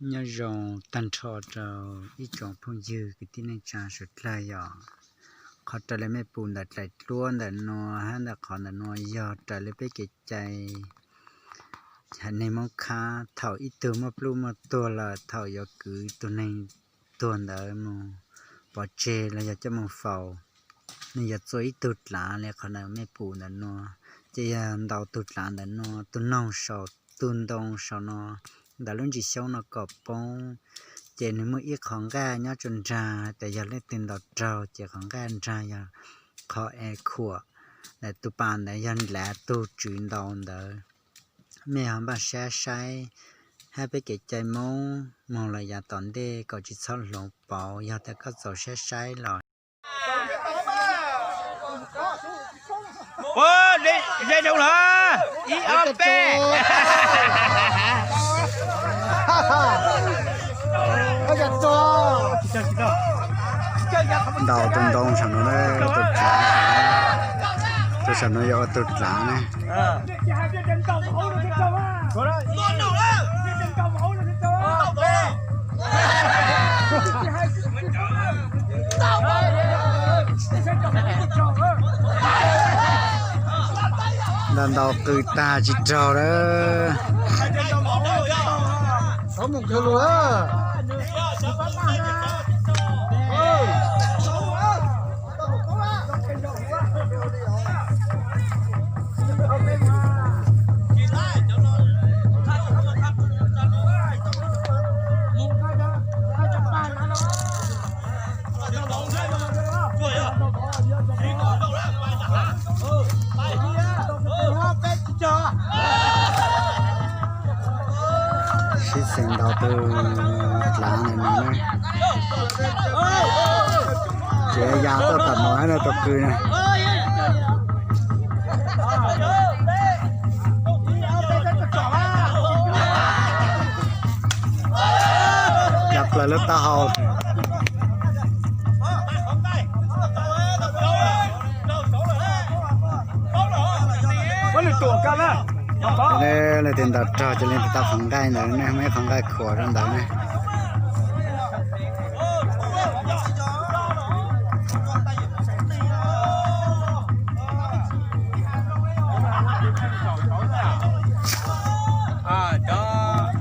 nhớ rồng tan trò trò ít chọn phong dư cái tin này cha sụt lại àเขาจะเลยไม่ปูนแต่ใจล้วนแต่นัวฮะแต่ขอแต่นัวยอดแต่เลยไปเกจใจฉันในมองคาเท่าอีตัวมาปลูมาตัวละเท่ายอกือตัวในตัวเดิมปอเจแล้วอยากจะมาเฝ้านี่อยากสวยตุดหลาเลยเขาเนี่ยไม่ปูนแต่นัวจะยังดาวตุดหลาแต่นัวตัวน้องสาวตุนดองสาวนัวแต่ลุงจีเช้านักกบปงเจนมืออีกของแกย้อนจนจ่าแต่อยากเล่นตินดอกเจ้าเจของแกจ่าอยากขอแอขัวแต่ตุปานแต่ยันแหลตูจืนดอนเด้อแม่ของบ้านแช่ใช้ให้ไปเก็บใจมองระยะตอนเด็กก็จิตชอบหลงเป่าอยากแต่ก็จะแช่ใช้หรอกโอ้เด็ดดูเหรออีออมเป้ดาวตุนดงฉันนั่นเลยตุดหลาตัวฉันนั่นยอตุดหลาเนี่ยดันดาวคือตาจิตเจ้าเด้อสมุกเธอรู้ชิดเสียงดาวตัวหลาเนี่ยนะเจียยาตัวตัดน้อยนะตัวคืนนะจับเลยแล้วตาเอาเลยเลยเดินตัดจอจะเล่นตัดของได้หน่อยนะไม่ของได้ขวดนั่นได้นะ